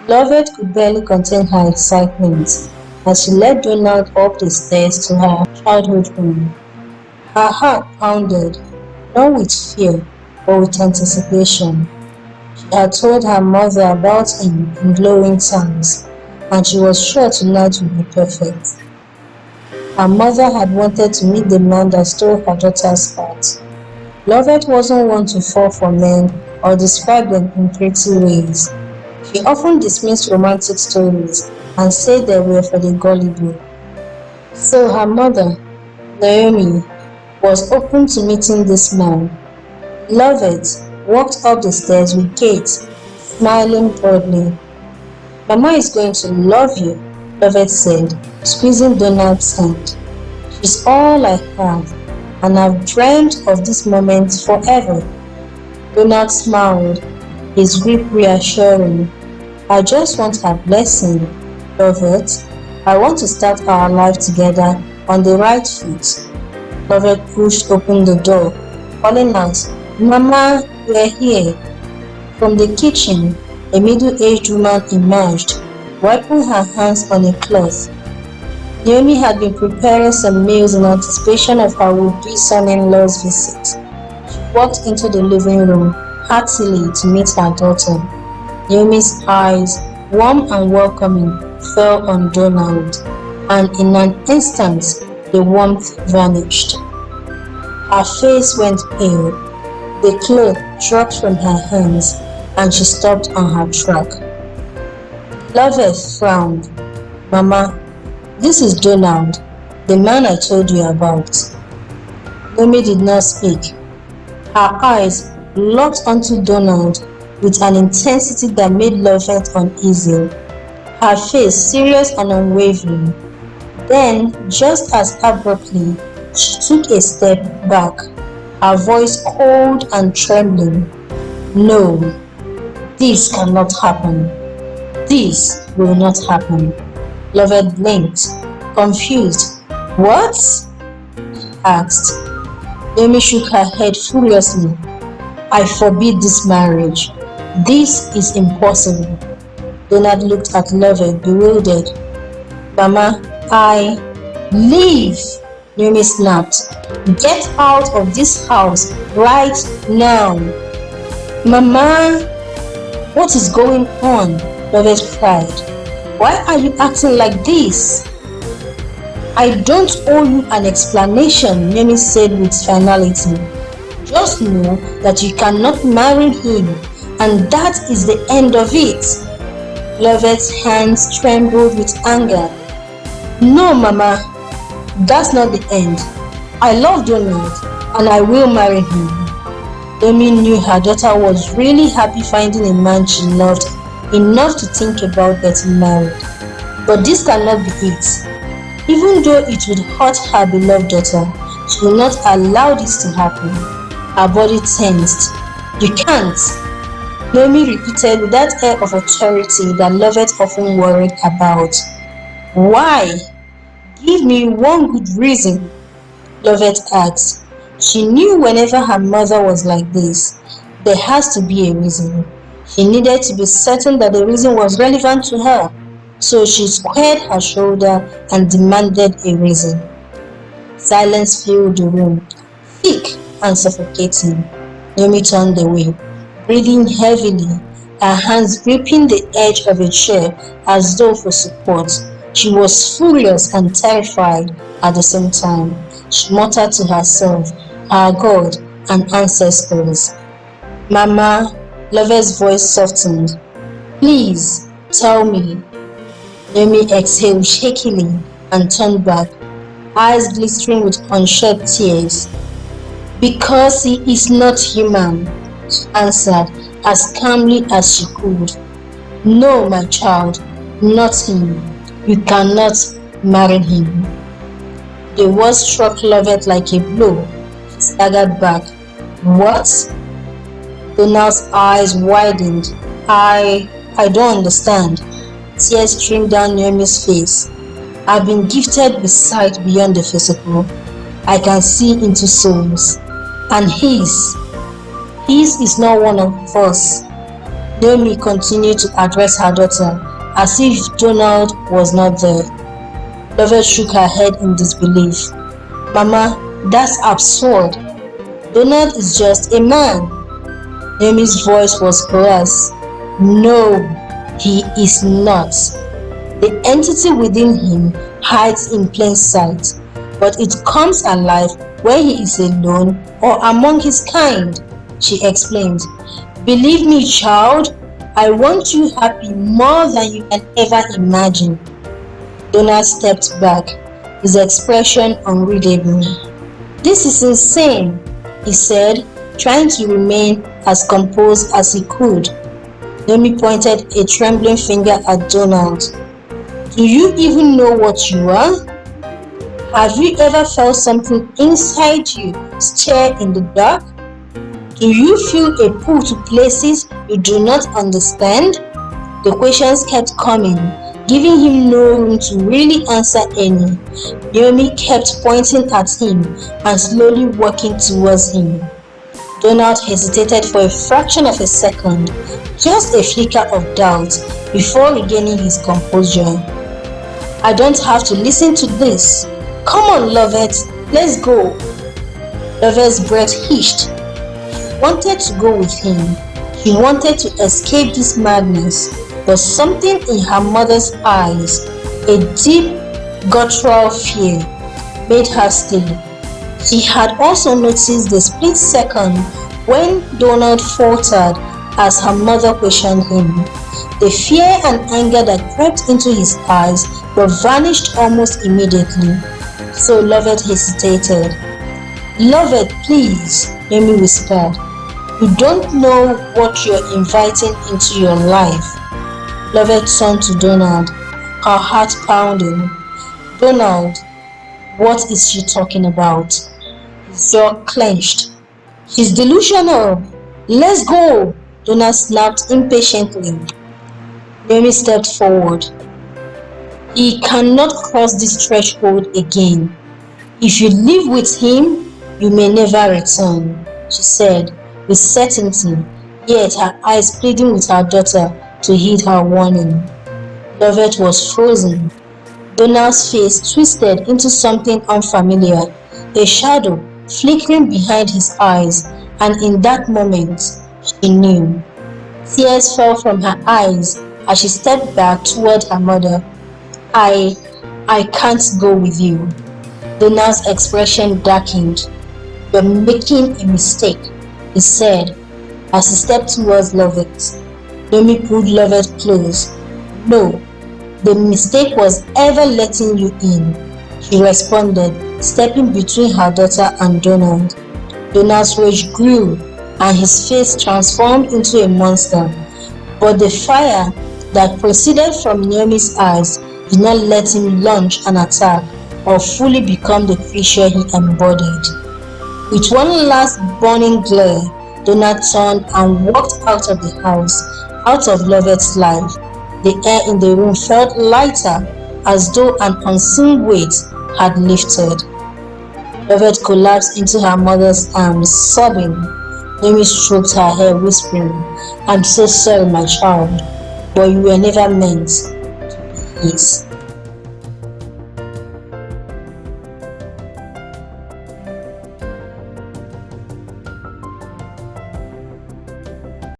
Lovett could barely contain her excitement as she led Donald up the stairs to her childhood home. Her heart pounded, not with fear, but with anticipation. She had told her mother about him in glowing terms, and she was sure tonight would be perfect. Her mother had wanted to meet the man that stole her daughter's heart. Lovett wasn't one to fall for men or describe them in pretty ways. She often dismissed romantic stories and said they were for the gullible. So her mother, Naomi, was open to meeting this man. Lovett walked up the stairs with Kate, smiling broadly. "Mama is going to love you," Lovett said, squeezing Donald's hand. "She's all I have, and I've dreamed of this moment forever." Donald smiled, his grip reassuring. "I just want her blessing, Lovett. I want to start our life together on the right foot." Lovett pushed open the door, calling out, "Mama, we're here." From the kitchen, a middle-aged woman emerged, wiping her hands on a cloth. Naomi had been preparing some meals in anticipation of her would-be son-in-law's visit. She walked into the living room heartily to meet her daughter. Naomi's eyes, warm and welcoming, fell on Donald, and in an instant the warmth vanished. Her face went pale, the cloth dropped from her hands, and she stopped on her track. Lovett frowned. "Mama, this is Donald, the man I told you about." Naomi did not speak. Her eyes locked onto Donald with an intensity that made Lovett uneasy, her face serious and unwavering. Then, just as abruptly, she took a step back, her voice cold and trembling. "No, this cannot happen. This will not happen." Lovett blinked, confused. "What?" she asked. Naomi shook her head furiously. "I forbid this marriage. This is impossible." Donald looked at Lovett, bewildered. "Mama, Leave!" Naomi snapped. "Get out of this house right now." "Mama, what is going on?" Lovett cried. "Why are you acting like this?" "I don't owe you an explanation," Naomi said with finality. "Just know that you cannot marry him, and that is the end of it." Lovett's hands trembled with anger. "No, Mama, that's not the end. I love Donald, and I will marry him." Naomi knew her daughter was really happy finding a man she loved enough to think about getting married. But this cannot be it. Even though it would hurt her beloved daughter, she will not allow this to happen. Her body tensed. "You can't," Naomi repeated with that air of authority that Lovett often worried about. "Why? Give me one good reason," Lovett asked. She knew whenever her mother was like this, there has to be a reason. She needed to be certain that the reason was relevant to her, so she squared her shoulder and demanded a reason. Silence filled the room, thick and suffocating. Naomi turned away, breathing heavily, her hands gripping the edge of a chair as though for support. She was furious and terrified at the same time. She muttered to herself, her God and ancestors. "Mama," Lovett's voice softened. "Please, tell me." Naomi exhaled shakily and turned back, eyes glistening with unshed tears. "Because he is not human," she answered as calmly as she could. "No, my child, not him. You cannot marry him." The words struck Lovett like a blow. She staggered back. "What?" Donald's eyes widened. I don't understand." Tears streamed down Naomi's face. "I've been gifted with sight beyond the physical. I can see into souls. And his is not one of us." Naomi continued to address her daughter as if Donald was not there. Lovett shook her head in disbelief. Mama, that's absurd. Donald is just a man. Naomi's voice was hoarse. No, he is not. The entity within him hides in plain sight, but it comes alive when he is alone or among his kind, she explained. Believe me, child, I want you happy more than you can ever imagine. Donald stepped back, his expression unreadable. This is insane, he said, trying to remain as composed as he could. Naomi pointed a trembling finger at Donald. Do you even know what you are? Have you ever felt something inside you stir in the dark? Do you feel a pull to places you do not understand? The questions kept coming, giving him no room to really answer any. Naomi kept pointing at him and slowly walking towards him. Donald hesitated for a fraction of a second, just a flicker of doubt, before regaining his composure. I don't have to listen to this. Come on, Lovett, let's go. Lovett's breath hitched. She wanted to go with him. She wanted to escape this madness, but something in her mother's eyes, a deep, guttural fear, made her stay. She had also noticed the split second when Donald faltered as her mother questioned him. The fear and anger that crept into his eyes but vanished almost immediately. So Lovett hesitated. Lovett, please, Naomi whispered. You don't know what you're inviting into your life. Lovett turned to Donald, her heart pounding. Donald, what is she talking about? His jaw clenched. She's delusional. Let's go, Donald snapped impatiently. Naomi stepped forward. He cannot cross this threshold again. If you live with him, you may never return, she said with certainty, yet her eyes pleading with her daughter to heed her warning. Lovett was frozen. Donald's face twisted into something unfamiliar, a shadow flickering behind his eyes, and in that moment, she knew. Tears fell from her eyes as she stepped back toward her mother. I can't go with you. Donald's expression darkened. You're making a mistake, he said as he stepped towards Lovett. Naomi pulled Lovett close. No, the mistake was ever letting you in, she responded, stepping between her daughter and Donald. Donald's rage grew and his face transformed into a monster, but the fire that proceeded from Naomi's eyes did not let him launch an attack or fully become the creature he embodied. With one last burning glare, Donald turned and walked out of the house, out of Lovett's life. The air in the room felt lighter, as though an unseen weight had lifted. Lovett collapsed into her mother's arms, sobbing. Naomi stroked her hair, whispering, I'm so sorry, my child, but you were never meant to be his.